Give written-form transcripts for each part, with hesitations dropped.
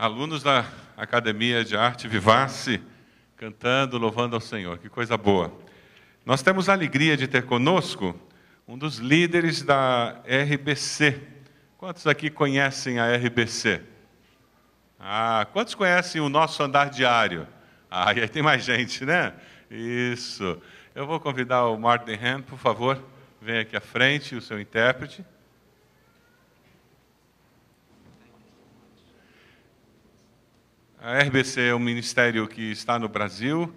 alunos da Academia de Arte Vivace, cantando, louvando ao Senhor. Que coisa boa. Nós temos a alegria de ter conosco um dos líderes da RBC. Quantos aqui conhecem a RBC? Quantos conhecem o nosso andar diário? E aí tem mais gente, né? Isso. Eu vou convidar o Martin Ham, por favor, venha aqui à frente, o seu intérprete. A RBC é um ministério que está no Brasil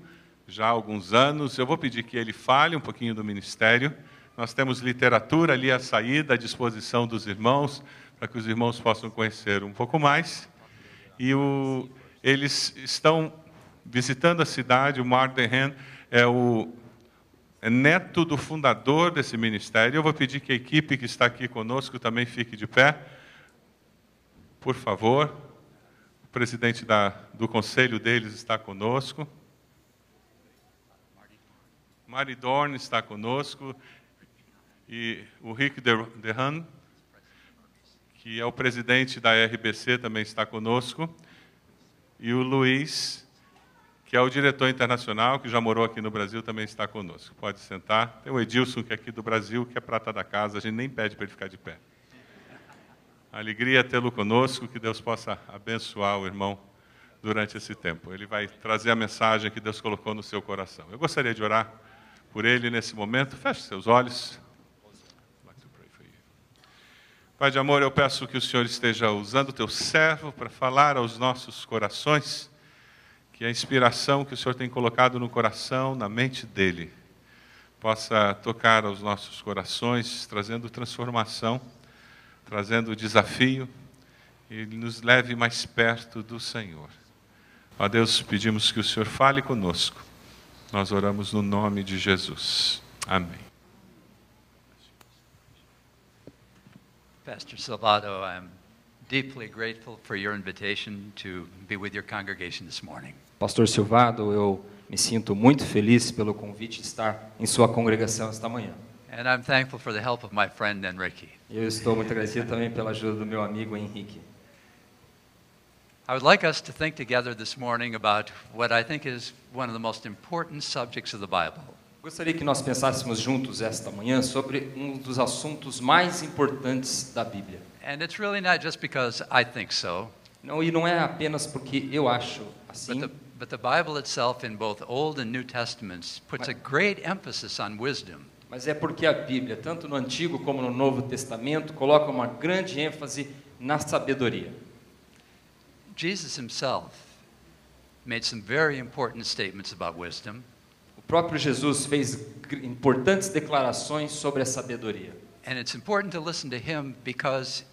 já há alguns anos. Eu vou pedir que ele fale um pouquinho do ministério. Nós temos literatura ali à saída, à disposição dos irmãos, para que os irmãos possam conhecer um pouco mais. E eles estão visitando a cidade. O Martin Ham é neto do fundador desse ministério. Eu vou pedir que a equipe que está aqui conosco também fique de pé. Por favor. O presidente do conselho deles está conosco. Mari Dorn está conosco. E o Rick Dehan, que é o presidente da RBC, também está conosco. E o Luiz, que é o diretor internacional, que já morou aqui no Brasil, também está conosco. Pode sentar. Tem o Edilson, que é aqui do Brasil, que é prata da casa. A gente nem pede para ele ficar de pé. Alegria tê-lo conosco, que Deus possa abençoar o irmão durante esse tempo. Ele vai trazer a mensagem que Deus colocou no seu coração. Eu gostaria de orar por ele nesse momento. Feche seus olhos. Pai de amor, eu peço que o Senhor esteja usando o teu servo para falar aos nossos corações, que a inspiração que o Senhor tem colocado no coração, na mente dele, possa tocar aos nossos corações, trazendo transformação, trazendo desafio, e nos leve mais perto do Senhor. Ó Deus, pedimos que o Senhor fale conosco. Nós oramos no nome de Jesus. Amém. Pastor Salvado, I'm deeply grateful for your invitation to be with your congregation this morning. Pastor Silvado, eu me sinto muito feliz pelo convite de estar em sua congregação esta manhã. And I'm thankful for the help of my friend Enrique. Eu estou muito agradecido também pela ajuda do meu amigo Henrique. I would like us to think together this morning about what I think is one of the most important subjects of the Bible. Gostaria que nós pensássemos juntos esta manhã sobre um dos assuntos mais importantes da Bíblia. And it's really not just because I think so. E não é apenas porque eu acho assim. But the Bible itself in both Old and New Testaments puts a great emphasis on wisdom. Mas é porque a Bíblia, tanto no Antigo como no Novo Testamento, coloca uma grande ênfase na sabedoria. Jesus himself made some very important statements about wisdom. O próprio Jesus fez importantes declarações sobre a sabedoria. And it's important to listen to him because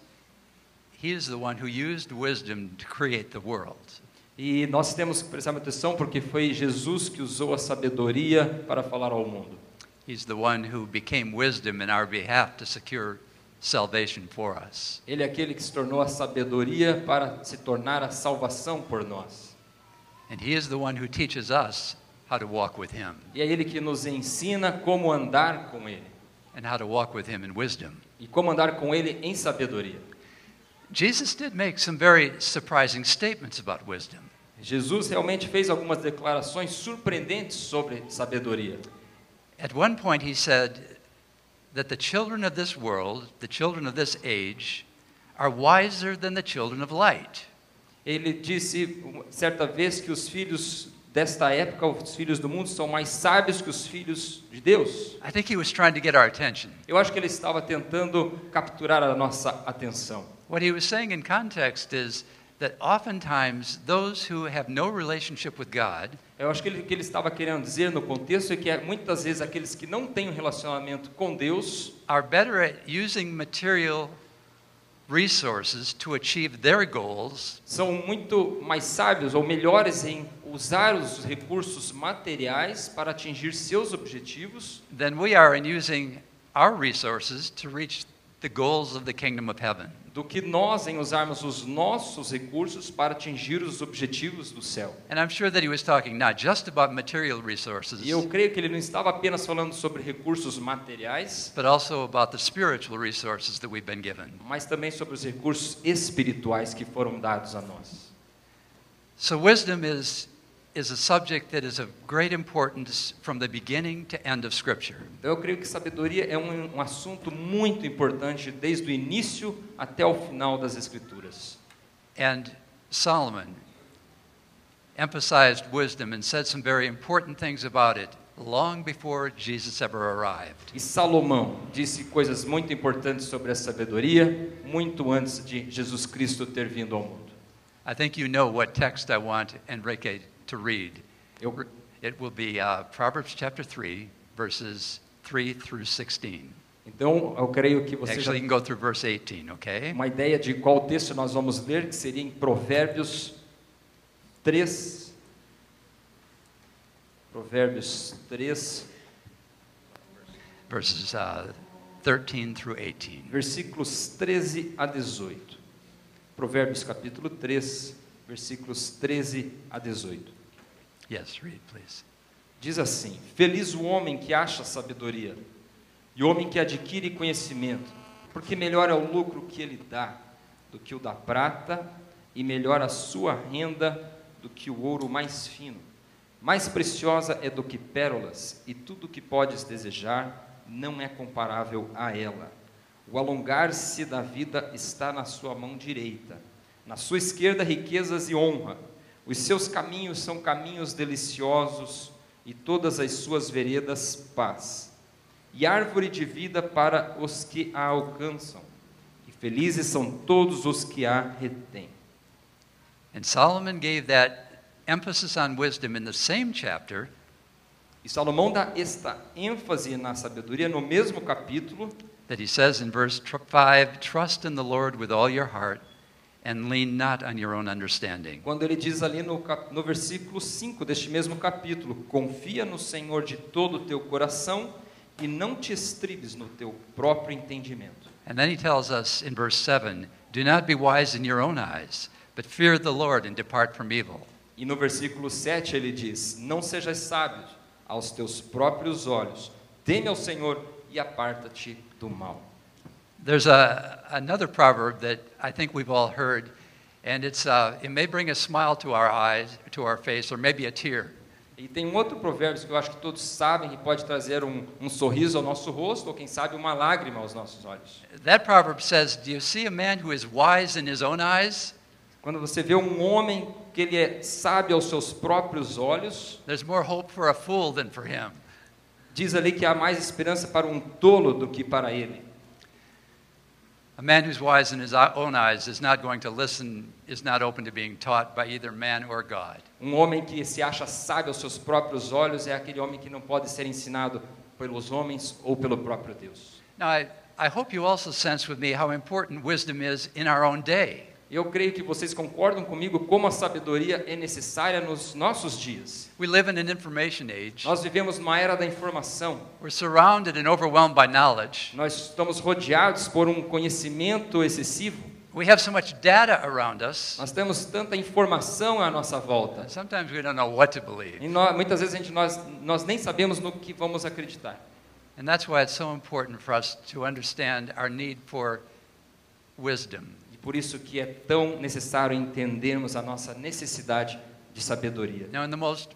he is the one who used wisdom to create the world. E nós temos que prestar atenção porque foi Jesus que usou a sabedoria para falar ao mundo. He's the one who became wisdom in our behalf to secure salvation for us. Ele é aquele que se tornou a sabedoria para se tornar a salvação por nós. And he is the one who teaches us how to walk with him. E é ele que nos ensina como andar com ele. And how to walk with him in wisdom. E como andar com ele em sabedoria. Jesus did make some very surprising statements about wisdom. Jesus realmente fez algumas declarações surpreendentes sobre sabedoria. At one point he said that the children of this world, the children of this age, are wiser than the children of light. Ele disse certa vez que os filhos desta época, os filhos do mundo, são mais sábios que os filhos de Deus. I think he was trying to get our attention. Eu acho que ele estava tentando capturar a nossa atenção. What he was saying in context is that oftentimes those who have no relationship with God, eu acho que o que ele estava querendo dizer no contexto é que muitas vezes aqueles que não têm um relacionamento com Deus are better at using material resources to achieve their goals, são muito mais sábios ou melhores em usar os recursos materiais para atingir seus objetivos than we are in using our resources to reach the goals of the kingdom of heaven. Do que nós em usarmos os nossos recursos para atingir os objetivos do céu. And I'm sure that he was talking not just about material resources, E eu creio que ele não estava apenas falando sobre recursos materiais, but also about the spiritual resources that we've been given. mas também sobre os recursos espirituais que foram dados a nós. So wisdom is a subject that is of great importance from the beginning to end of Scripture. Então eu creio que sabedoria é um assunto muito importante desde o início até o final das Escrituras. And Solomon emphasized wisdom and said some very important things about it long before Jesus ever arrived. E Salomão disse coisas muito importantes sobre a sabedoria muito antes de Jesus Cristo ter vindo ao mundo. I think you know what text I want Enrique to read. Eu, It will be Proverbs chapter 3, verses 3 through 16. então eu creio que você já Actually, you can go through verse 18, okay? uma ideia de qual texto nós vamos ler, que seria em Provérbios 3. Provérbios 3, Verses 13 through 18. versículos 13 a 18. Provérbios capítulo 3, versículos 13 a 18. Yes, read, please. Diz assim: Feliz o homem que acha sabedoria, e o homem que adquire conhecimento, porque melhor é o lucro que ele dá do que o da prata, e melhor a sua renda do que o ouro mais fino. Mais preciosa é do que pérolas, e tudo o que podes desejar não é comparável a ela. O alongar-se da vida está na sua mão direita, na sua esquerda riquezas e honra. Os seus caminhos são caminhos deliciosos, e todas as suas veredas paz. E árvore de vida para os que a alcançam, e felizes são todos os que a retêm. And Solomon gave that emphasis on wisdom in the same chapter E Salomão dá esta ênfase na sabedoria no mesmo capítulo, that he says in verse 5, trust in the Lord with all your heart and lean not on your own understanding. quando ele diz ali no versículo 5 deste mesmo capítulo: confia no Senhor de todo o teu coração e não te estribes no teu próprio entendimento. And then he tells us in verse 7, do not be wise in your own eyes, but fear the Lord and depart from evil. E no versículo 7 ele diz: não sejas sábio aos teus próprios olhos, teme ao Senhor e aparta-te do mal. There's another proverb that I think we've all heard, and it may bring a smile to our eyes, to our face, or maybe a tear. E tem um outro provérbio que eu acho que todos sabem, que pode trazer um sorriso ao nosso rosto, ou quem sabe uma lágrima aos nossos olhos. That proverb says, do you see a man who is wise in his own eyes? Quando você vê um homem que ele é sábio aos seus próprios olhos, There's more hope for a fool than for him. diz ali que há mais esperança para um tolo do que para ele. A man who's wise in his own eyes is not going to listen, is not open to being taught by either man or God. Um homem que se acha sábio aos seus próprios olhos é aquele homem que não pode ser ensinado pelos homens ou pelo próprio Deus. Now, I hope you also sense with me how important wisdom is in our own day. Eu creio que vocês concordam comigo como a sabedoria é necessária nos nossos dias. We live in an information age. Nós vivemos numa era da informação. We're surrounded and overwhelmed by knowledge. Nós estamos rodeados por um conhecimento excessivo. We have so much data around us. Nós temos tanta informação à nossa volta. Sometimes we don't know what to believe. E muitas vezes nós nem sabemos no que vamos acreditar. And that's why it's so important for us to understand our need for wisdom. Por isso que é tão necessário entendermos a nossa necessidade de sabedoria. Now, in the most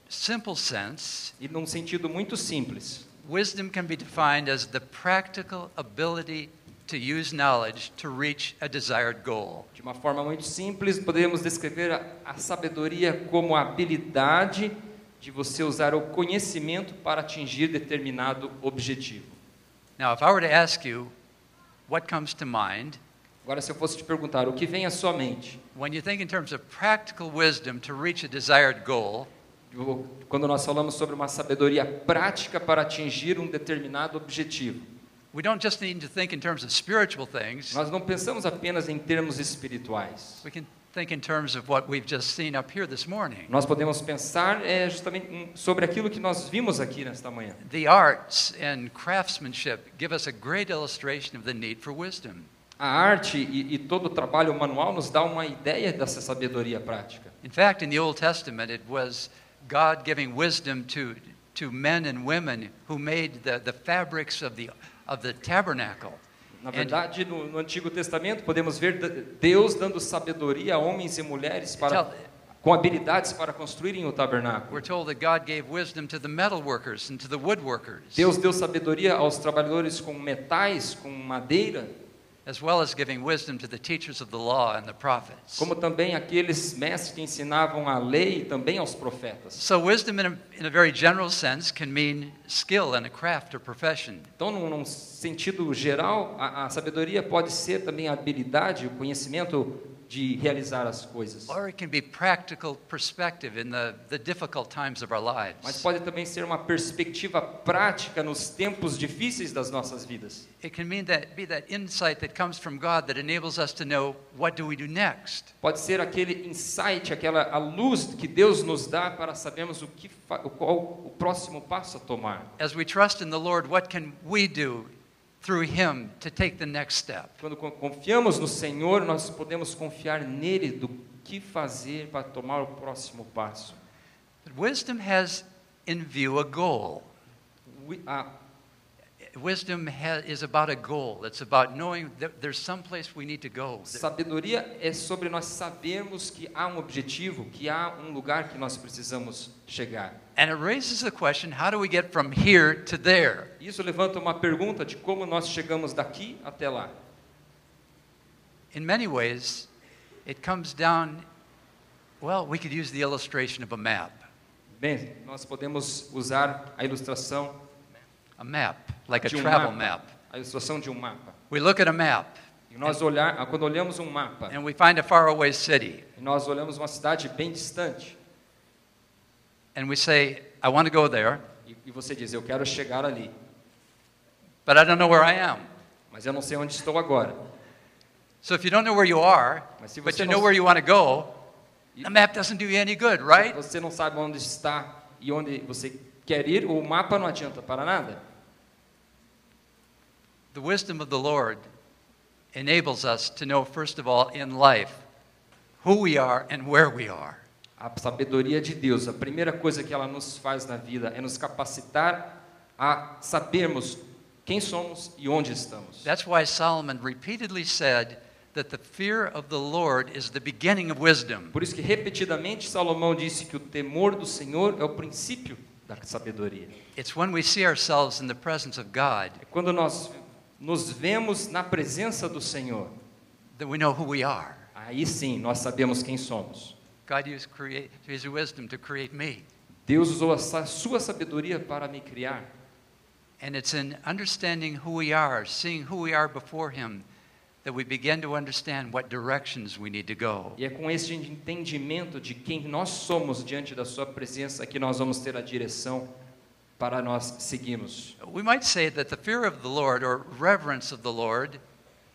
simple sense, E num sentido muito simples, wisdom can be defined as the practical ability to use knowledge to reach a desired goal. de uma forma muito simples, podemos descrever a sabedoria como a habilidade de você usar o conhecimento para atingir determinado objetivo. Now, if I were to ask you what comes to mind Agora, se eu fosse te perguntar o que vem à sua mente, when you think in terms of practical wisdom to reach a desired goal, quando nós falamos sobre uma sabedoria prática para atingir um determinado objetivo, we don't just need to think in terms of spiritual things. nós não pensamos apenas em termos espirituais. We can think in terms of what we've just seen up here this morning. Nós podemos pensar justamente sobre aquilo que nós vimos aqui nesta manhã. The arts and craftsmanship give us a great illustration of the need for wisdom. A arte e todo o trabalho manual nos dá uma ideia dessa sabedoria prática. In fact, in the Old Testament, it was God giving wisdom to men and women who made the fabrics of the tabernacle. Na verdade, no Antigo Testamento, podemos ver Deus dando sabedoria a homens e mulheres para com habilidades para construírem o tabernáculo. We're told that God gave wisdom to the metal workers and to the woodworkers, Deus deu sabedoria aos trabalhadores com metais, com madeira, as well as giving wisdom to the teachers of the law and the prophets. como também aqueles mestres que ensinavam a lei e também aos profetas. So wisdom in a very general sense can mean skill in a craft or profession. Então, num sentido geral, a sabedoria pode ser também a habilidade, o conhecimento de realizar as coisas. Or it can be practical perspective in the difficult times of our Mas lives. pode também ser uma perspectiva prática nos tempos difíceis das nossas vidas. It can be that insight that comes from God that enables us to know what do we do next. Pode ser aquele insight, a luz que Deus nos dá para sabermos qual o próximo passo a tomar. As we trust in the Lord, what can we do through Him to take the next step? Quando confiamos no Senhor, nós podemos confiar nele do que fazer para tomar o próximo passo. But wisdom has in view a goal. A Wisdom is about a goal. It's about knowing that there's some place we need to go. sabedoria é sobre nós sabermos que há um objetivo, que há um lugar que nós precisamos chegar. And it raises the question, how do we get from here to there? Isso levanta uma pergunta de como nós chegamos daqui até lá. In many ways, it comes down, well, we could use the illustration of a map. Bem, nós podemos usar a ilustração A map, like a de um travel mapa. map. A ilustração de um mapa. We look at a map E nós quando olhamos um mapa, and we find a faraway city. e nós olhamos uma cidade bem distante, And we say, I want to go there, e você diz, eu quero chegar ali, but I don't know where I am. mas eu não sei onde estou agora. So if you don't know where you are, Mas se but você you não- know where you want to go, the map doesn't do you any good, right? Você não sabe onde está e onde você quer ir, o mapa não adianta para nada. The wisdom of the Lord enables us to know, first of all, in life, who we are and where we are. A sabedoria de Deus, a primeira coisa que ela nos faz na vida é nos capacitar a sabermos quem somos e onde estamos. That's why Solomon repeatedly said that the fear of the Lord is the beginning of wisdom. Por isso que repetidamente Salomão disse que o temor do Senhor é o princípio da sabedoria. It's when we see ourselves in the presence of God É quando nós nos vemos na presença do Senhor, that we know who we are. aí sim nós sabemos quem somos. God used His wisdom to create me. Deus usou a sua sabedoria para me criar. And it's in understanding who we are, seeing who we are before Him, that we begin to understand what directions we need to go. E é com esse entendimento de quem nós somos diante da sua presença que nós vamos ter a direção para nós seguirmos. We might say that the fear of the Lord or reverence of the Lord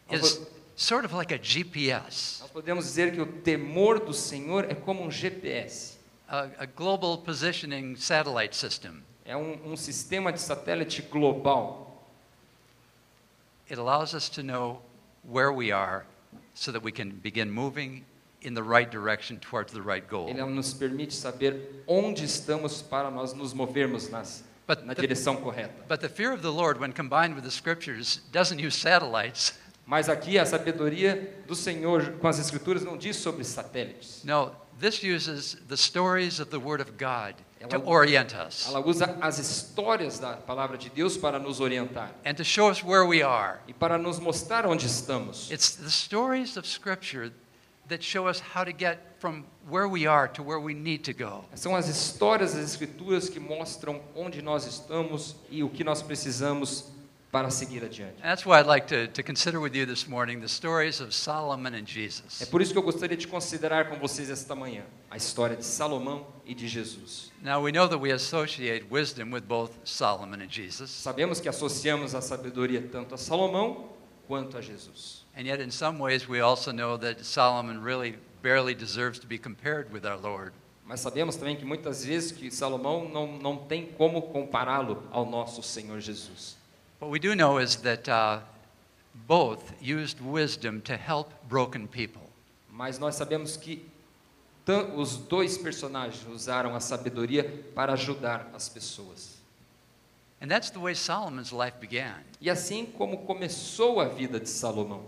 is sort of like a GPS, Nós podemos dizer que o temor do Senhor é como um GPS. a global positioning satellite system. É um sistema de satélite global. It allows us to know where we are so that we can begin moving in the right direction towards the right goal. Ele nos permite saber onde estamos para nós nos movermos na direção correta. But the fear of the Lord, when combined with the scriptures, doesn't use satellites. Mas aqui a sabedoria do Senhor com as Escrituras não diz sobre satélites. No, this uses the stories of the Word of God to Ela- orient us Ela usa as histórias da palavra de Deus para nos orientar and to show us where we are. e para nos mostrar onde estamos. It's the stories of Scripture that show us how to get from where we are to where we need to go. São as histórias das Escrituras que mostram onde nós estamos e o que nós precisamos para seguir adiante. And that's why I'd like to consider with you this morning the stories of Solomon and É Jesus. por isso que eu gostaria de considerar com vocês esta manhã a história de Salomão e de Jesus. Now we know that we associate wisdom with both Solomon and Jesus, Sabemos que associamos a sabedoria tanto a Salomão quanto a Jesus. and yet in some ways we also know that Solomon really barely deserves to be compared with our Lord. Mas sabemos também que muitas vezes que Salomão não tem como compará-lo ao nosso Senhor Jesus. What we do know is that both used wisdom to help broken people. Mas nós sabemos que os dois personagens usaram a sabedoria para ajudar as pessoas. And that's the way Solomon's life began. E assim como começou a vida de Salomão.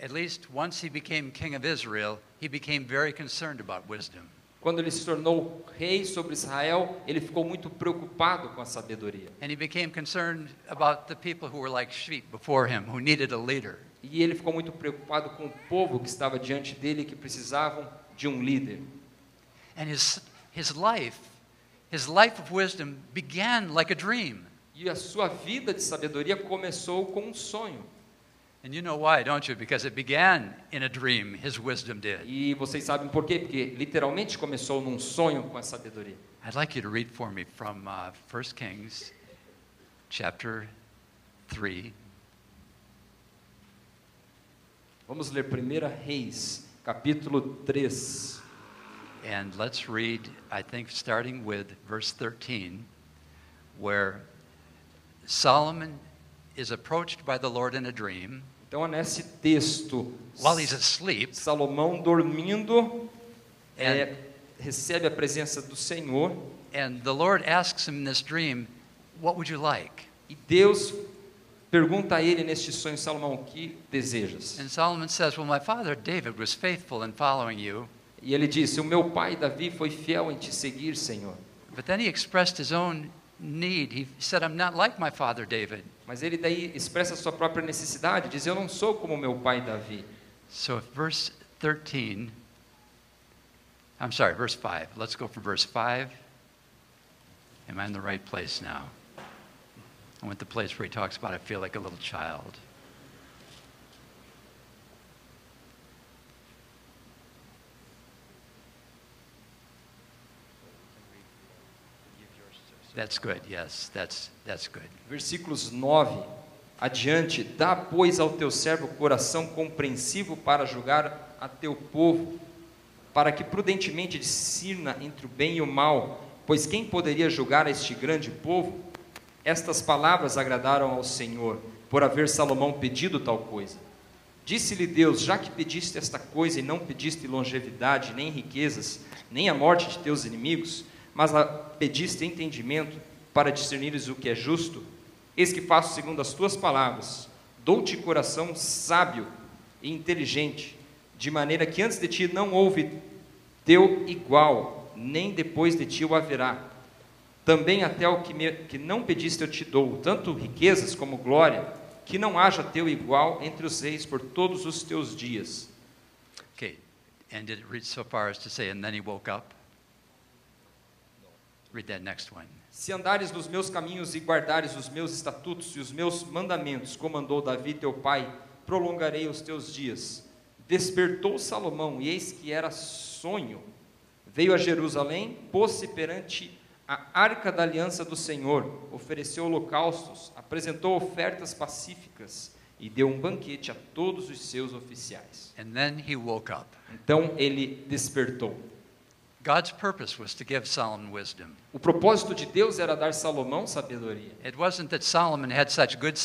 At least once he became king of Israel, he became very concerned about wisdom. Quando ele se tornou rei sobre Israel, ele ficou muito preocupado com a sabedoria. And he became concerned about the people who were like sheep before him, who needed a leader. E ele ficou muito preocupado com o povo que estava diante dele, que precisavam de um líder. And his life of wisdom began like a dream. E a sua vida de sabedoria começou com um sonho. And you know why, don't you? Because it began in a dream, his wisdom did. E vocês sabem por quê? Porque literalmente começou num sonho com a sabedoria. I'd like you to read for me from 1 Kings chapter 3. Vamos ler 1 Reis, capítulo 3. And let's read, I think, starting with verse 13, where Solomon is approached by the Lord in a dream Então, nesse texto, while he's asleep. Salomão dormindo, And, recebe a presença do Senhor, and the Lord asks him in this dream, what would you like? e Deus pergunta a ele neste sonho, Salomão, o que desejas? And Solomon says, well, my father David was faithful in following you. E ele disse, o meu pai Davi foi fiel em te seguir, Senhor. But then he expressed his own need. He said, I'm not like my father David. Mas ele daí expressa a sua própria necessidade, diz, eu não sou como meu pai Davi. So verse 5. Let's go from verse 5. Am I in the right place now? I went to the place where he talks about I feel like a little child. That's good, yes, that's good. Versículos 9 adiante, dá, pois, ao teu servo coração compreensivo para julgar a teu povo, para que prudentemente discirna entre o bem e o mal, pois quem poderia julgar a este grande povo? Estas palavras agradaram ao Senhor, por haver Salomão pedido tal coisa. Disse-lhe Deus, já que pediste esta coisa e não pediste longevidade, nem riquezas, nem a morte de teus inimigos, mas pediste entendimento para discernires o que é justo, eis que faço segundo as tuas palavras, dou-te coração sábio e inteligente, de maneira que antes de ti não houve teu igual, nem depois de ti o haverá. Também até o que não pediste eu te dou, tanto riquezas como glória, que não haja teu igual entre os reis por todos os teus dias. Okay, and did it read so far as to say, and then he woke up? Read that next one. Se andares nos meus caminhos e guardares os meus estatutos e os meus mandamentos, como mandou Davi teu pai, prolongarei os teus dias. Despertou Salomão, e eis que era sonho. Veio a Jerusalém, pôs-se perante a arca da aliança do Senhor, ofereceu holocaustos, apresentou ofertas pacíficas e deu um banquete a todos os seus oficiais. And then he woke up. Então ele despertou. God's purpose was to give Solomon wisdom. O propósito de Deus era dar Salomão sabedoria. It wasn't that Solomon had such good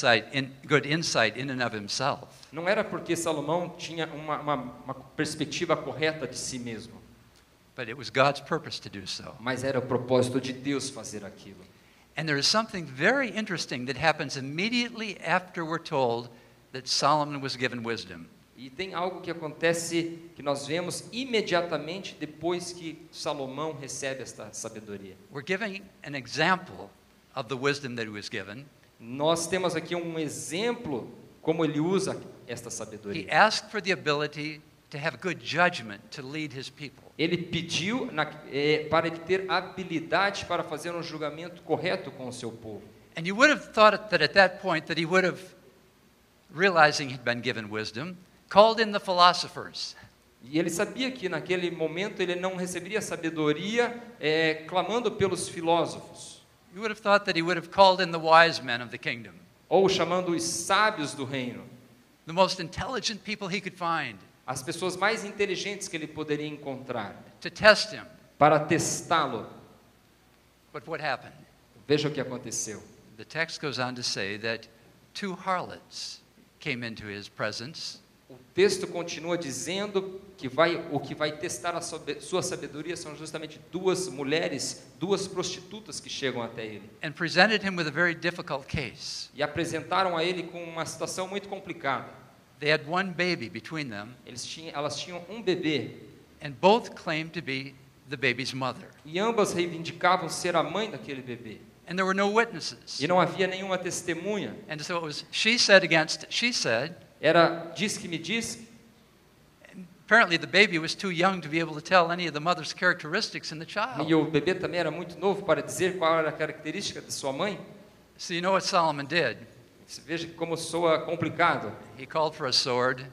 insight in and of himself. Não era porque Salomão tinha uma perspectiva correta de si mesmo, But it was God's purpose to do so. mas era o propósito de Deus fazer aquilo. And there is something very interesting that happens immediately after we're told that Solomon was given wisdom. E tem algo que acontece que nós vemos imediatamente depois que Salomão recebe esta sabedoria. We're giving an example of the wisdom that he was given. Nós temos aqui um exemplo como ele usa esta He sabedoria. asked for the ability to have good judgment to lead his people. Ele pediu para ele ter habilidade para fazer um julgamento correto com o seu povo. And you would have thought that at that point that he would have, realizing he'd been given wisdom, called in the philosophers. E ele sabia que naquele momento ele não receberia sabedoria clamando pelos filósofos, You would have thought that he would have called in the wise men of the kingdom, ou chamando os sábios do reino, the most intelligent people he could find, as pessoas mais inteligentes que ele poderia encontrar, to test him. para testá-lo. But what happened? Veja o que aconteceu. The text goes on to say that two harlots came into his presence, O texto continua dizendo que o que vai testar a sua sabedoria são justamente duas mulheres, duas prostitutas que chegam até ele. and presented him with a very difficult case. E apresentaram a ele com uma situação muito complicada. They had one baby between them, Elas tinham um bebê, and both claimed to be the baby's mother. E ambas reivindicavam ser a mãe daquele bebê. And there were no witnesses. E não havia nenhuma testemunha. And so it was she said against she said. Era diz que me diz. Apparently the baby was too young to be able to tell any of the mother's characteristics in the child. E o bebê também era muito novo para dizer qual era a característica de sua mãe. So you know what Solomon did? Veja como soa complicado. He called for a sword.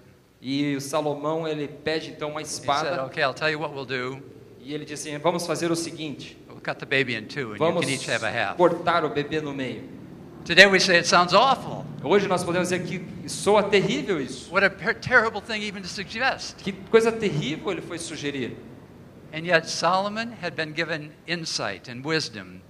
E o Salomão ele pede então uma He espada. said, "Okay, I'll tell you what we'll do. E ele disse assim, vamos fazer o seguinte. We'll cut the baby in two, and you Vamos can each have a half." cortar o bebê no meio. Today we say it sounds awful. Hoje nós podemos dizer que soa terrível isso. What a terrible thing even to suggest. Que coisa terrível ele foi sugerir. And yet Solomon had been given insight and wisdom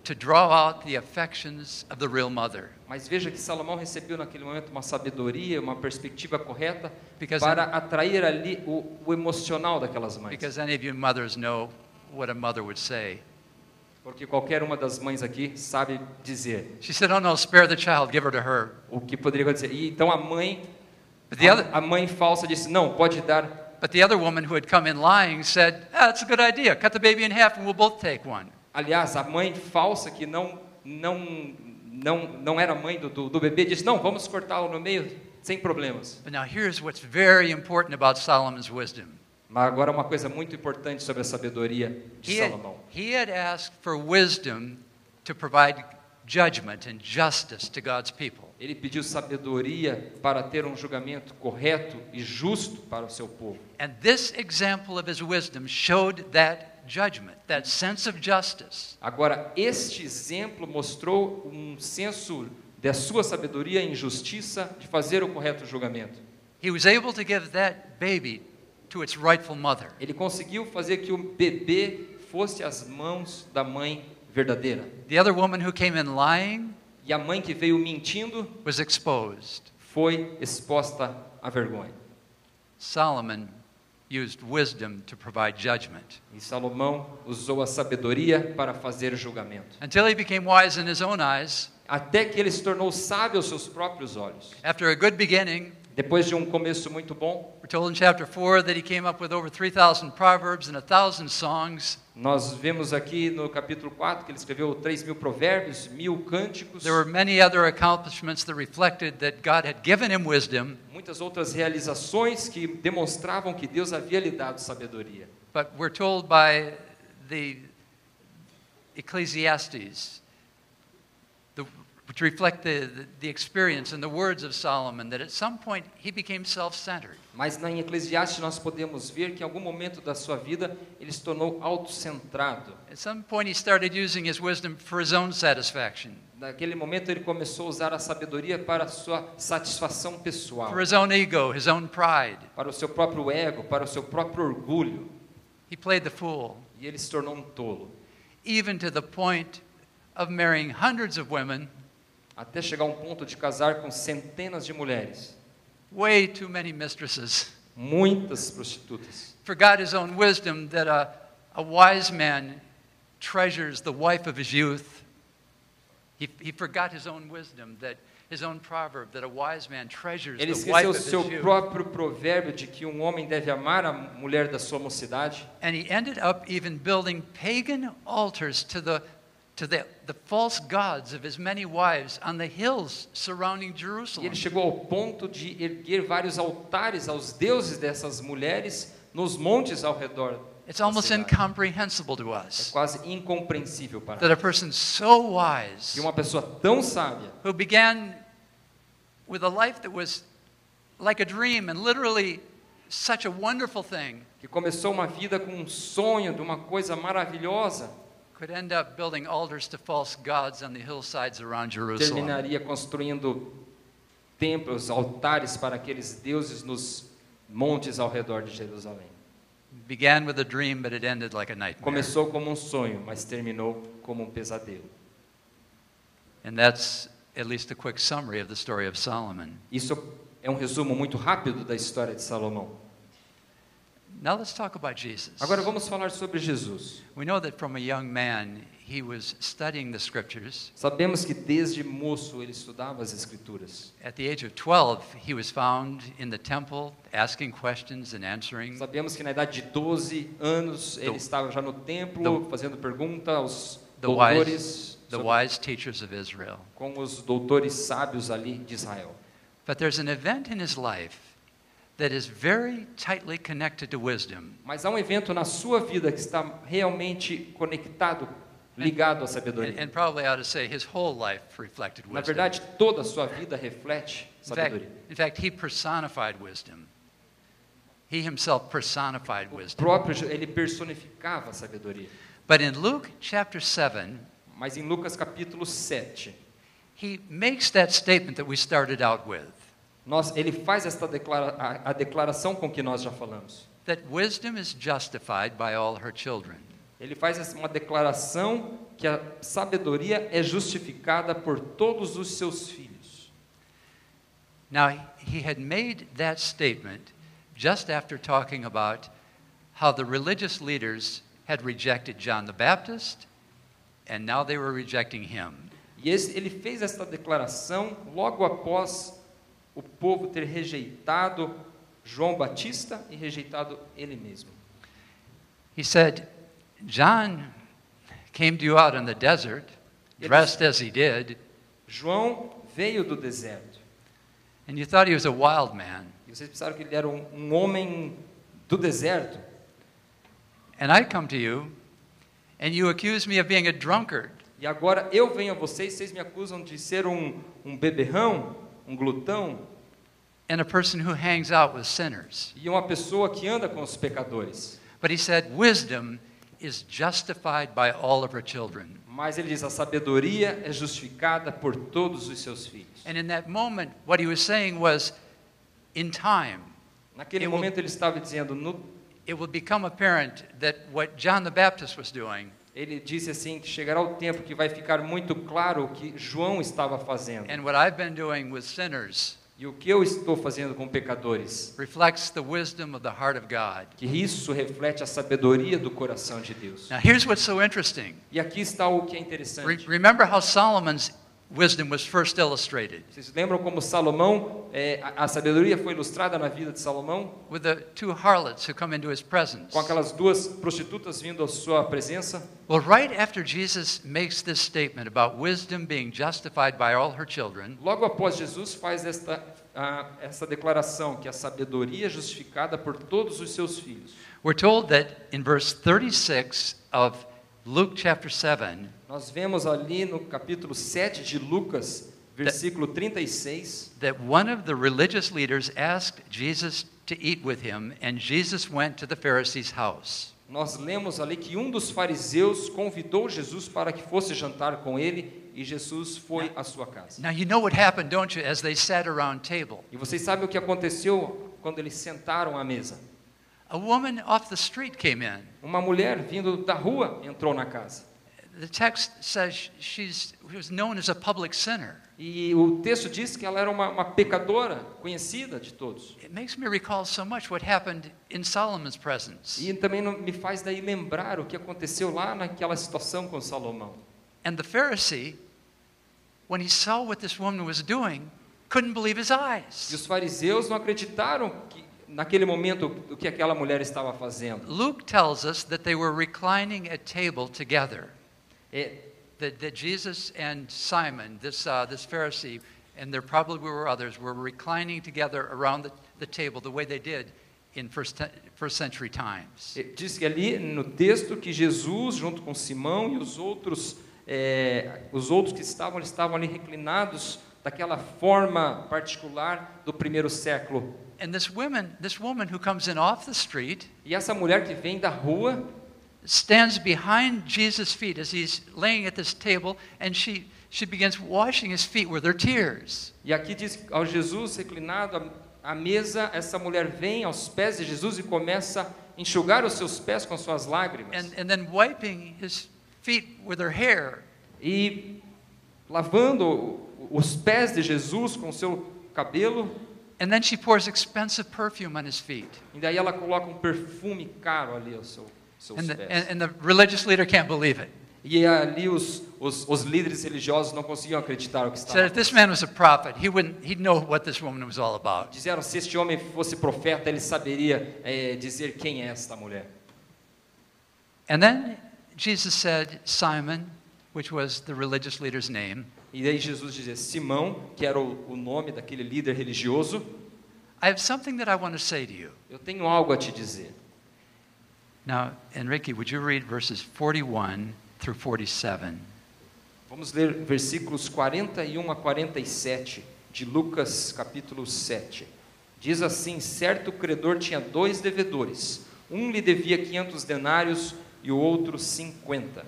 to draw out the affections of the real mother. Mas veja que Salomão recebeu naquele momento uma sabedoria, uma perspectiva correta Because para atrair ali o emocional daquelas mães. Because any of you mothers know what a mother would say. Porque qualquer uma das mães aqui sabe dizer. She said, "Oh no, spare the child, give her to her." O que poderia acontecer. E então a mãe, But a mãe falsa disse, não, pode dar. But the other woman who had come in lying said, "Ah, that's a good idea. Cut the baby in half and we'll both take one." Aliás, a mãe falsa que não era mãe do bebê disse, não, vamos cortá-lo no meio sem problemas. But now here's what's very important about Solomon's wisdom. Mas agora uma coisa muito importante sobre a sabedoria de Salomão. He had asked for wisdom to provide judgment and justice to God's people. Ele pediu sabedoria para ter um julgamento correto e justo para o seu povo. And this example of his wisdom showed that judgment, that sense of justice. Agora, este exemplo mostrou um senso da sua sabedoria em justiça de fazer o correto julgamento. He was able to give that baby to its rightful mother. Ele conseguiu fazer que o bebê fosse às mãos da mãe verdadeira. The other woman who came in lying E a mãe que veio mentindo was exposed. foi exposta à vergonha. Solomon used wisdom to provide judgment. E Salomão usou a sabedoria para fazer julgamento. Until he became wise in his own eyes. Até que ele se tornou sábio aos seus próprios olhos. After a good beginning, depois de um começo muito bom, we're told in chapter 4 that he came up with over 3,000 proverbs and 1,000 songs. Nós vemos aqui no capítulo 4 que ele escreveu 3.000 provérbios, 1.000 cânticos. There were many other accomplishments that reflected that God had given him wisdom. Muitas outras realizações que demonstravam que Deus havia lhe dado sabedoria. But we're told by the Ecclesiastes, which reflect the experience and the words of Solomon, that at some point he became self-centered. Mas em Eclesiastes nós podemos ver que em algum momento da sua vida ele se tornou autocentrado. At some point he started using his wisdom for his own satisfaction. Naquele momento ele começou a usar a sabedoria para a sua satisfação pessoal. For his own ego, his own pride. Para o seu próprio ego, para o seu próprio orgulho. He played the fool. E ele se tornou um tolo. Even to the point of marrying hundreds of women. Até chegar a um ponto de casar com centenas de mulheres. Way too many mistresses. Muitas prostitutas. Forgot his own wisdom that a wise man treasures the wife of his youth. He forgot his own wisdom, that his own proverb, that a wise man treasures Ele the wife esqueceu of o his seu youth. próprio provérbio de que um homem deve amar a mulher da sua mocidade. And he ended up even building pagan altars to the false gods of his many wives on the hills surrounding E Jerusalem. ele chegou ao ponto de erguer vários altares aos deuses dessas mulheres nos montes ao redor. It's almost cidade. incomprehensible to É us quase incompreensível para that a person so wise, que uma pessoa tão sábia, who began with a life that was like a dream and literally such a wonderful thing, que começou uma vida com um sonho de uma coisa maravilhosa, could end up building altars to false gods on the hillsides around Jerusalem. terminaria construindo templos, altares para aqueles deuses nos montes ao redor de Jerusalém. Began with a dream, but it ended like a nightmare. Começou como um sonho, mas terminou como um pesadelo. And that's at least a quick summary of the story of Solomon. Isso é um resumo muito rápido da história de Salomão. Now let's talk about Jesus. Agora vamos falar sobre Jesus. We know that from a young man he was studying the scriptures. Sabemos que desde moço ele estudava as Escrituras. At the age of 12, he was found in the temple asking questions and answering. Sabemos que na idade de 12 anos ele estava já no templo fazendo pergunta aos doutores, The wise teachers of Israel. com os doutores sábios ali de Israel. But there's an event in his life that is very tightly connected to wisdom. Mas há um evento na sua vida que está realmente conectado, ligado à sabedoria. And probably I ought to say his whole life reflected Na wisdom. verdade, toda a sua vida reflete sabedoria. In fact, he personified wisdom. He himself personified O wisdom. próprio ele personificava a sabedoria. But in Luke chapter 7, Mas em Lucas capítulo 7, he makes that statement that we started out with, ele faz a declaração com que nós já falamos. that wisdom is justified by all her children. Ele faz uma declaração que a sabedoria é justificada por todos os seus filhos. Now, he had made that statement just after talking about how the religious leaders had rejected John the Baptist, and now they were rejecting him. E ele fez essa declaração logo após o povo ter rejeitado João Batista e rejeitado ele mesmo. He said, John came to you out in the desert, dressed as he did, João veio do deserto. and you thought he was a wild man. E vocês pensaram que ele era um homem do deserto. And I come to you, and you accuse me of being a drunkard, E agora eu venho a vocês me acusam de ser um beberrão, um glutão, and a person who hangs out with sinners. e uma pessoa que anda com os pecadores. But he said, wisdom is justified by all of her children. Mas ele diz, a sabedoria é justificada por todos os seus filhos. And in that moment, what he was saying was, in time, Naquele It will- momento ele estava dizendo, it will become apparent that what John the Baptist was doing ele disse assim, que chegará o tempo que vai ficar muito claro o que João estava fazendo. and what I've been doing with sinners E o que eu estou fazendo com pecadores. reflects the wisdom of the heart of God. Que isso reflete a sabedoria do coração de Deus. Now, here's what's so interesting. E aqui está o que é interessante. Remember how Solomon's wisdom was first illustrated Vocês lembram como Salomão, a sabedoria foi ilustrada na vida de Salomão? with the two harlots who come into his presence. Com aquelas duas prostitutas vindo à sua presença? Well, right after Jesus makes this statement about wisdom being justified by all her children, Logo após Jesus faz essa declaração, que a sabedoria é justificada por todos os seus filhos. we're told that in verse 36 of Luke chapter 7, Nós vemos ali no capítulo 7 de Lucas, versículo 36, that one of the religious leaders asked Jesus to eat with him, and Jesus went to the Pharisee's house. nós lemos ali que um dos fariseus convidou Jesus para que fosse jantar com ele, e Jesus foi à sua casa. Now, you know what happened, don't you, as they sat around table? E vocês sabem o que aconteceu quando eles sentaram à mesa? A woman off the street came in. Uma mulher vindo da rua entrou na casa. The text says she was known as a public sinner. E o texto diz que ela era uma pecadora conhecida de todos. It makes me recall so much what happened in Solomon's presence. E também me faz daí lembrar o que aconteceu lá naquela situação com Salomão. And the Pharisee, when he saw what this woman was doing, couldn't believe his E eyes. os fariseus não acreditaram que naquele momento o que aquela mulher estava fazendo. Luke tells us that they were reclining at table together. É, That Jesus and Simon, this Pharisee, and there probably were others, were reclining together around the table the way they did in first century times. diz que ali no texto que Jesus, junto com Simão e os outros que estavam ali reclinados daquela forma particular do primeiro século. And this woman who comes in off the street, E essa mulher que vem da rua stands behind Jesus' feet as he's laying at this table, and she begins washing his feet with her tears. E aqui diz que ao Jesus reclinado à mesa, essa mulher vem aos pés de Jesus e começa a enxugar os seus pés com suas lágrimas. And then wiping his feet with her hair. E lavando os pés de Jesus com o seu cabelo. And then she pours expensive perfume on his feet. E daí ela coloca um perfume caro ali aos seus And pés. the religious leader can't believe it. E ali os líderes religiosos não conseguiam acreditar o que Said estava if this man was a prophet, he'd know what this woman was all about. Disseram, se este homem fosse profeta, ele saberia dizer quem é esta mulher. And then Jesus said, Simon, which was the religious leader's name, E daí Jesus dizia, Simão, que era o nome daquele líder religioso, I have something that I want to say to you. eu tenho algo a te dizer. Now, Enrique, would you read verses 41 through 47? Vamos ler versículos 41 a 47 de Lucas capítulo 7. Diz assim, certo credor tinha 2 devedores. Um lhe devia 500 denários e o outro 50.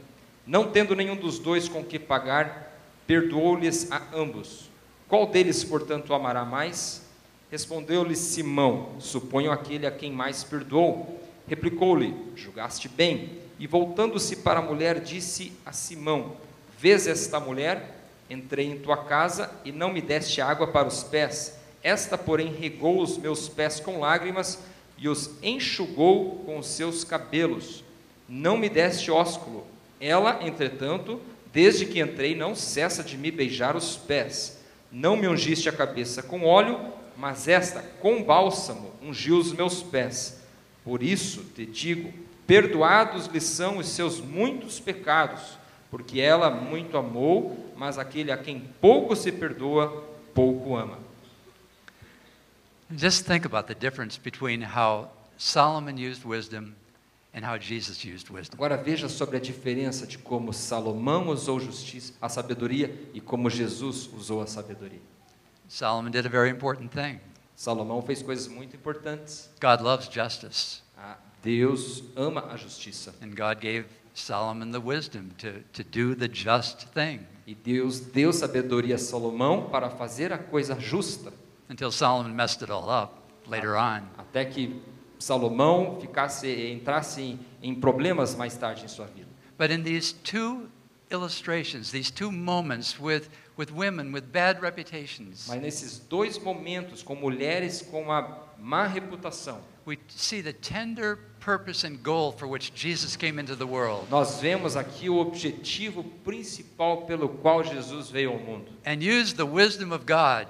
Não tendo nenhum dos dois com que pagar, perdoou-lhes a ambos. Qual deles, portanto, o amará mais? Respondeu-lhe Simão, suponho aquele a quem mais perdoou. Replicou-lhe, julgaste bem. E voltando-se para a mulher, disse a Simão, vês esta mulher? Entrei em tua casa e não me deste água para os pés. Esta, porém, regou os meus pés com lágrimas e os enxugou com os seus cabelos. Não me deste ósculo. Ela, entretanto, desde que entrei, não cessa de me beijar os pés. Não me ungiste a cabeça com óleo, mas esta, com bálsamo, ungiu os meus pés. Por isso te digo, perdoados lhe são os seus muitos pecados, porque ela muito amou, mas aquele a quem pouco se perdoa, pouco ama. Just think about the difference between how Solomon used wisdom and how Jesus used wisdom. Agora veja sobre a diferença de como Salomão usou a sabedoria e como Jesus usou a sabedoria. Solomon did a very important thing. Salomão fez coisas muito importantes. God loves justice, Deus ama a justiça. and God gave Solomon the wisdom to do the just thing. E Deus deu sabedoria a Salomão para fazer a coisa justa. Until Solomon messed it all up later on. Até que Salomão entrasse em problemas mais tarde em sua vida. But in these two illustrations, these two moments with women with bad reputations, Mas nesses 2 momentos, com mulheres com uma má reputação, we see the tender purpose and goal for which Jesus came into the world. nós vemos aqui o objetivo principal pelo qual Jesus veio ao mundo. And used the wisdom of God,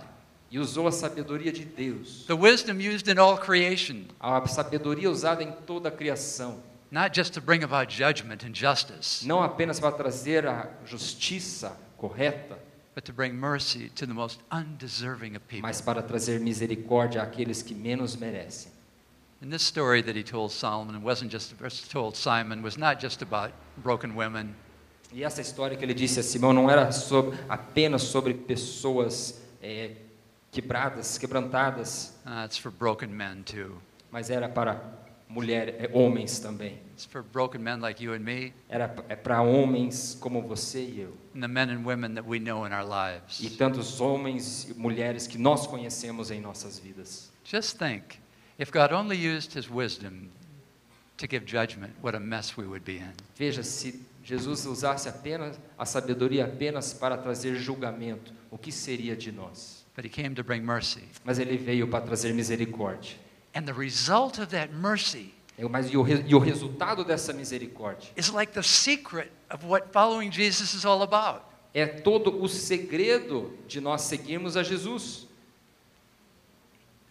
E usou a sabedoria de Deus. the wisdom used in all creation, A sabedoria usada em toda a criação. not just to bring about judgment and justice, Não apenas para trazer a justiça correta, but to bring mercy to the most undeserving of people. mas para trazer misericórdia àqueles que menos merecem. And this story that he told Solomon wasn't just told Simon was not just about broken women. E essa história que ele disse a Simão não era apenas sobre pessoas quebrantadas, It's for broken men too. mas era para homens também. It's for broken men like you and me, É para homens como você e eu. and the men and women that we know in our lives. E tantos homens e mulheres que nós conhecemos em nossas vidas. Just think, if God only used his wisdom to give judgment, what a mess we would be in. Veja, se Jesus usasse apenas a sabedoria apenas para trazer julgamento, o que seria de nós? But he came to bring mercy. Mas ele veio para trazer misericórdia. And the result of that mercy E o resultado dessa misericórdia is like the secret of what following Jesus is all about. é todo o segredo de nós seguirmos a Jesus.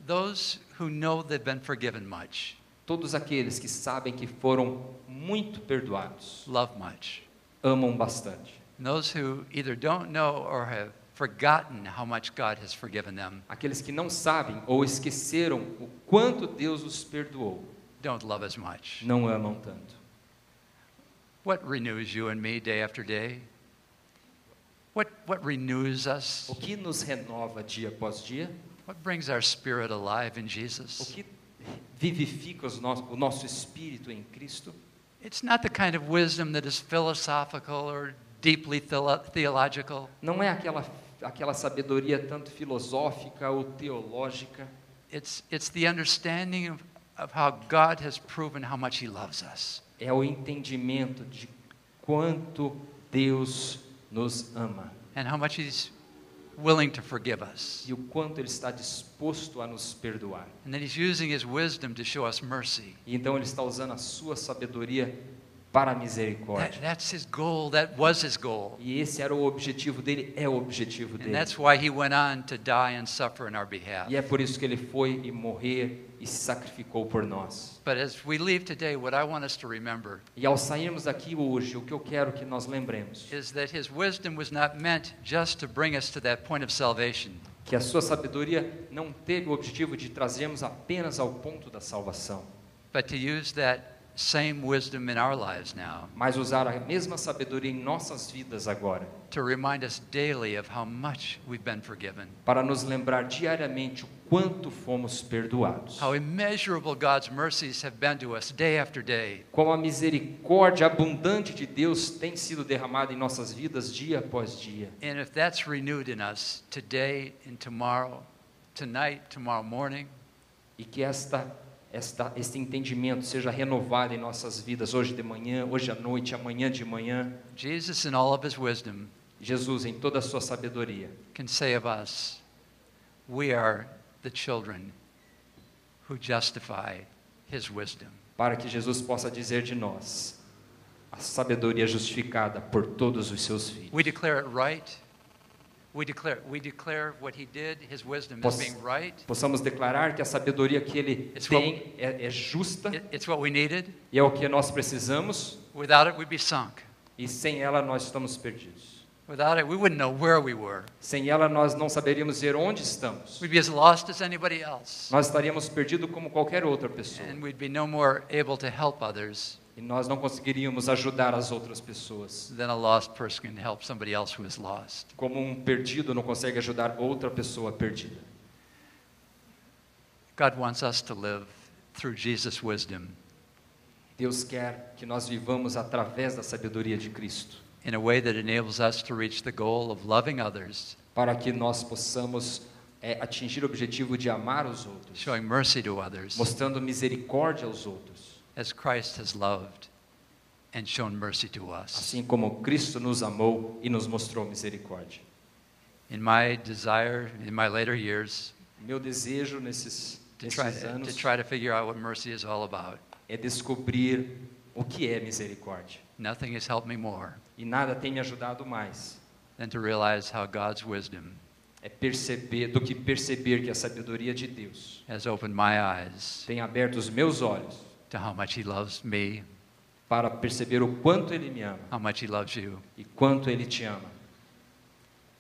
Those who know they've been forgiven much, Todos aqueles que sabem que foram muito perdoados, love much. amam bastante. And those who either don't know or have forgotten how much God has forgiven them, Aqueles que não sabem ou esqueceram o quanto Deus os perdoou, don't love as much. não amam tanto. What renews you and me day after day? What renews us? O que nos renova dia após dia? What brings our spirit alive in O Jesus? que vivifica o nosso espírito em Cristo? It's not the kind of wisdom that is philosophical or deeply theological. Não é aquela sabedoria tanto filosófica ou teológica. It's the understanding of how God has proven how much he loves us. É o entendimento de quanto Deus nos ama And how much he's willing to forgive us. e o quanto Ele está disposto a nos perdoar. And that He's using His wisdom to show us mercy. E então Ele está usando a sua sabedoria para a misericórdia. That's His goal. That was His goal. E esse era o objetivo dele, é o objetivo And dele. that's why He went on to die and suffer in our behalf. E é por isso que Ele foi e morrer e se sacrificou por nós. But as we leave today, what I want us to remember E ao sairmos daqui hoje, o que eu quero que nós lembremos, is that His wisdom was not meant just to bring us to that point of salvation, que a sua sabedoria não teve o objetivo de trazermos apenas ao ponto da salvação, but to use that same wisdom in our lives now mas usar a mesma sabedoria em nossas vidas agora, to remind us daily of how much we've been forgiven, para nos lembrar diariamente o quanto fomos perdoados. how immeasurable God's mercies have been to us day after day. Como a misericórdia abundante de Deus tem sido derramada em nossas vidas dia após dia. And if that's renewed in us today and tomorrow, tonight, tomorrow morning, E que este entendimento seja renovado em nossas vidas hoje de manhã, hoje à noite, amanhã de manhã. Jesus, in all of His wisdom, Jesus, em toda a sua sabedoria, can say of us, we are the children who justify His wisdom. para que Jesus possa dizer de nós a sabedoria justificada por todos os seus filhos. We declare it right. We declare what He did, His wisdom, as being right. Possamos declarar que a sabedoria que Ele It's tem é justa It's what we needed. e é o que nós precisamos, Without it, we'd be sunk. e sem ela nós estamos perdidos. Without it, we wouldn't know where we were. Sem ela nós não saberíamos dizer onde estamos. We'd be as lost as anybody else. Nós estaríamos perdidos como qualquer outra pessoa. And we'd be no more able to help others E nós não conseguiríamos ajudar as outras pessoas. than a lost person can help somebody else who is lost. Como um perdido não consegue ajudar outra pessoa perdida. God wants us to live through Jesus' wisdom Deus quer que nós vivamos através da sabedoria de Cristo, in a way that enables us to reach the goal of loving others, para que nós possamos atingir o objetivo de amar os outros, showing mercy to others, mostrando misericórdia aos outros, as Christ has loved and shown mercy to us. assim como Cristo nos amou e nos mostrou misericórdia. In my desire, in my later years, Meu desejo nesses anos to try to figure out what mercy is all about. é descobrir o que é misericórdia. Nothing has helped me more E nada tem me ajudado mais than to realize how God's wisdom do que perceber que a sabedoria de Deus has opened my eyes tem aberto os meus olhos to how much He loves me, para perceber o quanto Ele me ama how much He loves you, e quanto Ele te ama.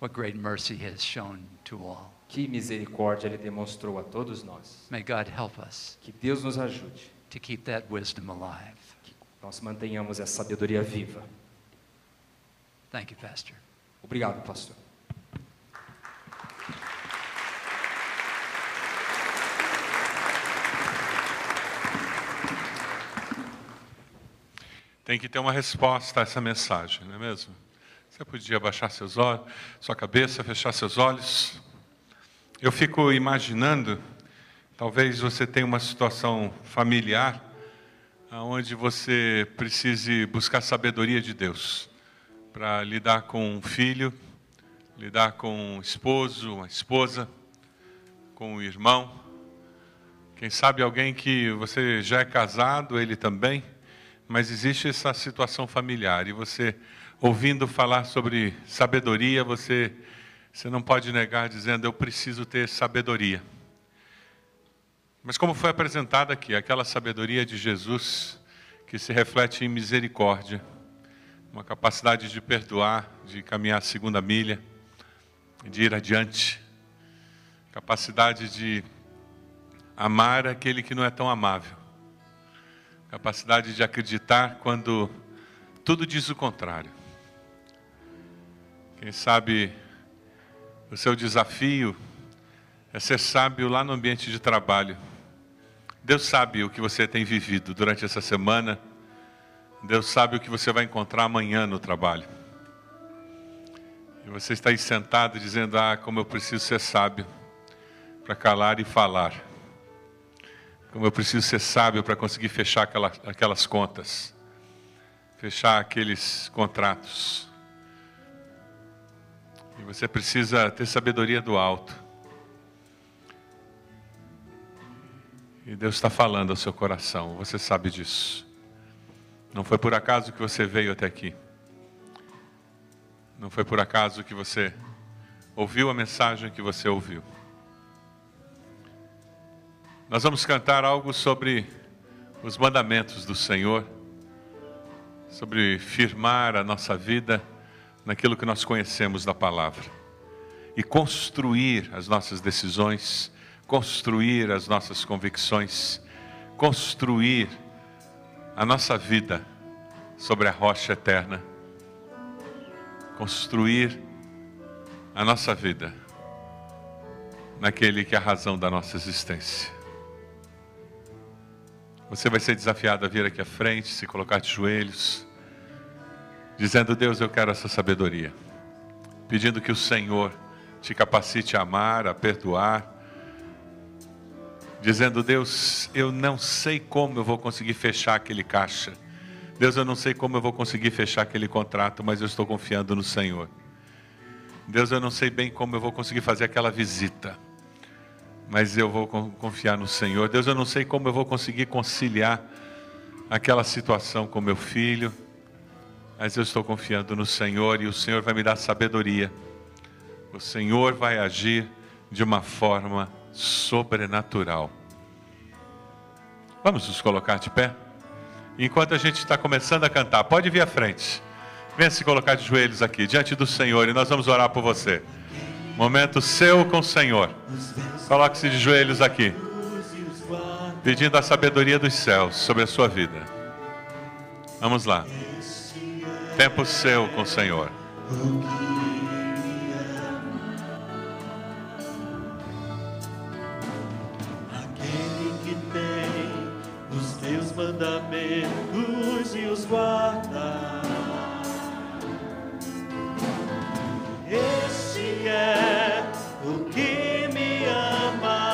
what great mercy He has shown to all. Que misericórdia Ele demonstrou a todos nós. May God help us Que Deus nos ajude, to keep that wisdom alive. que nós mantenhamos essa sabedoria viva. Thank you, Pastor. Obrigado, pastor. Tem que ter uma resposta a essa mensagem, não é mesmo? Você podia baixar seus olhos, sua cabeça, fechar seus olhos. Eu fico imaginando, talvez você tenha uma situação familiar, onde você precise buscar sabedoria de Deus para lidar com um filho, lidar com um esposo, uma esposa, com um irmão. Quem sabe alguém que você já é casado, ele também, mas existe essa situação familiar e você, ouvindo falar sobre sabedoria, você não pode negar dizendo, eu preciso ter sabedoria. Mas como foi apresentado aqui, aquela sabedoria de Jesus que se reflete em misericórdia, uma capacidade de perdoar, de caminhar a segunda milha, de ir adiante, capacidade de amar aquele que não é tão amável, capacidade de acreditar quando tudo diz o contrário. Quem sabe o seu desafio é ser sábio lá no ambiente de trabalho. Deus sabe o que você tem vivido durante essa semana. Deus sabe o que você vai encontrar amanhã no trabalho. E você está aí sentado dizendo, como eu preciso ser sábio para calar e falar. Como eu preciso ser sábio para conseguir fechar aquelas contas. Fechar aqueles contratos. E você precisa ter sabedoria do alto. E Deus está falando ao seu coração, você sabe disso. Não foi por acaso que você veio até aqui. Não foi por acaso que você ouviu a mensagem que você ouviu. Nós vamos cantar algo sobre os mandamentos do Senhor, sobre firmar a nossa vida naquilo que nós conhecemos da palavra e construir as nossas decisões, construir as nossas convicções, construir a nossa vida sobre a rocha eterna, construir a nossa vida naquele que é a razão da nossa existência. Você vai ser desafiado a vir aqui à frente, se colocar de joelhos, dizendo: Deus, eu quero essa sabedoria, pedindo que o Senhor te capacite a amar, a perdoar, dizendo: Deus, eu não sei como eu vou conseguir fechar aquele caixa, Deus, eu não sei como eu vou conseguir fechar aquele contrato, mas eu estou confiando no Senhor. Deus, eu não sei bem como eu vou conseguir fazer aquela visita, mas eu vou confiar no Senhor. Deus, eu não sei como eu vou conseguir conciliar aquela situação com meu filho, mas eu estou confiando no Senhor e o Senhor vai me dar sabedoria. O Senhor vai agir de uma forma sobrenatural. Vamos nos colocar de pé? Enquanto a gente está começando a cantar, pode vir à frente. Venha se colocar de joelhos aqui, diante do Senhor, e nós vamos orar por você. Momento seu com o Senhor. Coloque-se de joelhos aqui, pedindo a sabedoria dos céus sobre a sua vida. Vamos lá. Tempo seu com o Senhor. Aquele que tem os teus mandamentos e os guarda, este é o que me ama.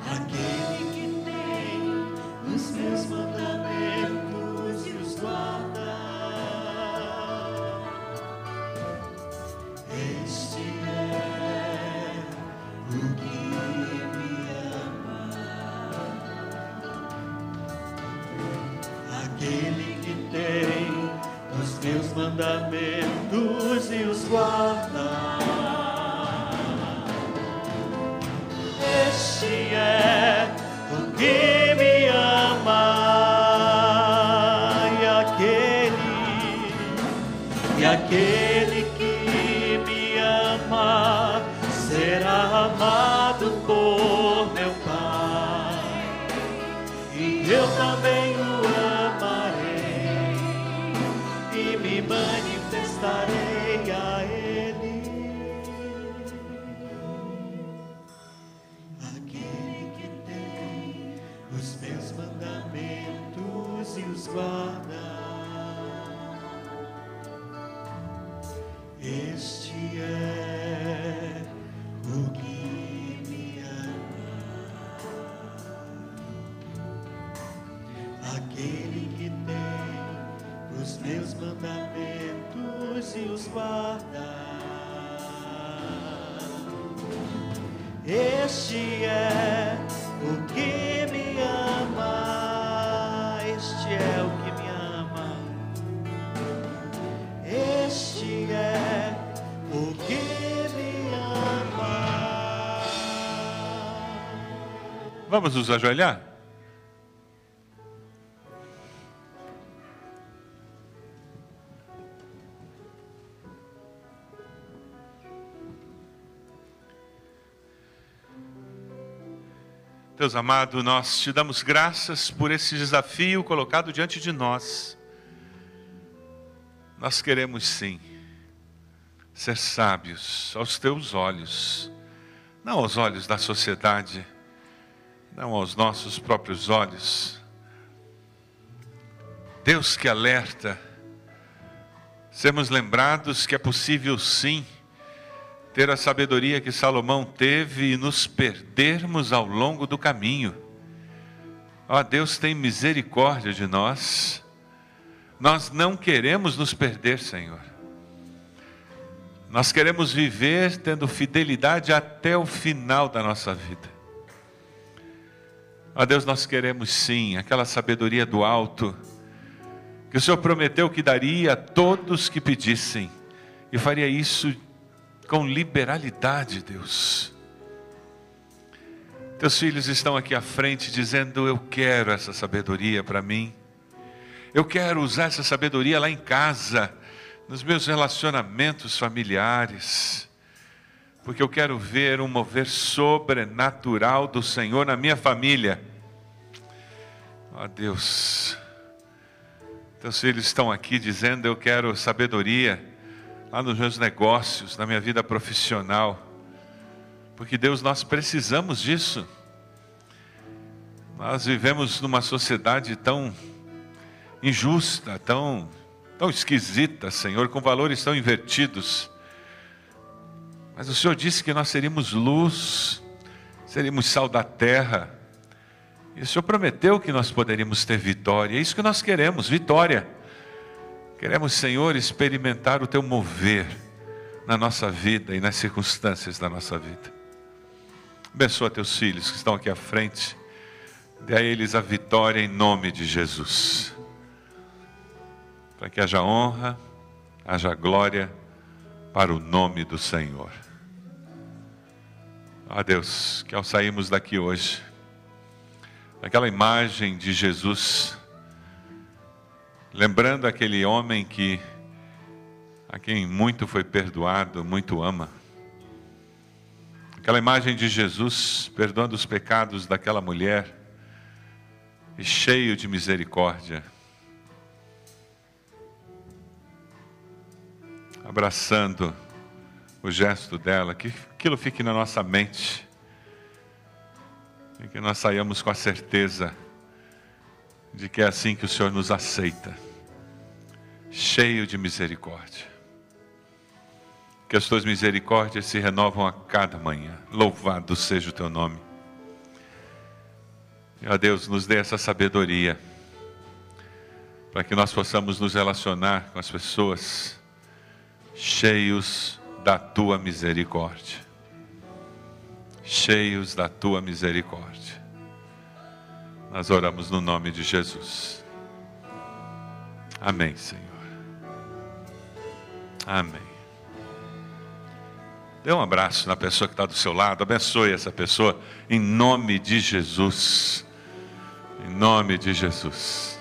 Aquele que tem os meus mandamentos e os guarda, este é o que me ama. Aquele que tem os meus mandamentos e os guarda, este é o que me ama. E aquele que me ama será amado por meu Pai, e eu também o amarei e me manifestarei a Ele. Aquele que tem os meus mandamentos e os guarda, este é o que me ama. Aquele que tem os meus mandamentos e os guarda, este é o que me ama. Este é o que me ama. Este é o que me ama. Vamos nos ajoelhar? Deus amado, nós te damos graças por esse desafio colocado diante de nós. Nós queremos sim ser sábios aos teus olhos, não aos olhos da sociedade, não aos nossos próprios olhos. Deus que alerta, sermos lembrados que é possível sim ter a sabedoria que Salomão teve e nos perdermos ao longo do caminho. Ó Deus, tem misericórdia de nós. Nós não queremos nos perder, Senhor. Nós queremos viver tendo fidelidade até o final da nossa vida. Ó Deus, nós queremos sim aquela sabedoria do alto, que o Senhor prometeu que daria a todos que pedissem, e faria isso com liberalidade, Deus. Teus filhos estão aqui à frente dizendo: eu quero essa sabedoria para mim. Eu quero usar essa sabedoria lá em casa, nos meus relacionamentos familiares, porque eu quero ver um mover sobrenatural do Senhor na minha família. Ó Deus, teus filhos estão aqui dizendo: eu quero sabedoria lá nos meus negócios, na minha vida profissional, porque Deus, nós precisamos disso. Nós vivemos numa sociedade tão injusta, tão esquisita, Senhor, com valores tão invertidos. Mas o Senhor disse que nós seríamos luz, seríamos sal da terra. E o Senhor prometeu que nós poderíamos ter vitória. É isso que nós queremos, vitória. Queremos, Senhor, experimentar o Teu mover na nossa vida e nas circunstâncias da nossa vida. Abençoa Teus filhos que estão aqui à frente. Dê a eles a vitória em nome de Jesus. Para que haja honra, haja glória para o nome do Senhor. Ó Deus, que ao sairmos daqui hoje, aquela imagem de Jesus, lembrando aquele homem a quem muito foi perdoado, muito ama. Aquela imagem de Jesus perdoando os pecados daquela mulher e cheio de misericórdia, abraçando o gesto dela, que aquilo fique na nossa mente e que nós saiamos com a certeza de que é assim que o Senhor nos aceita, cheio de misericórdia. Que as tuas misericórdias se renovam a cada manhã. Louvado seja o teu nome. E, ó Deus, nos dê essa sabedoria para que nós possamos nos relacionar com as pessoas cheios da tua misericórdia. Cheios da tua misericórdia. Nós oramos no nome de Jesus. Amém, Senhor. Amém. Dê um abraço na pessoa que está do seu lado. Abençoe essa pessoa em nome de Jesus. Em nome de Jesus.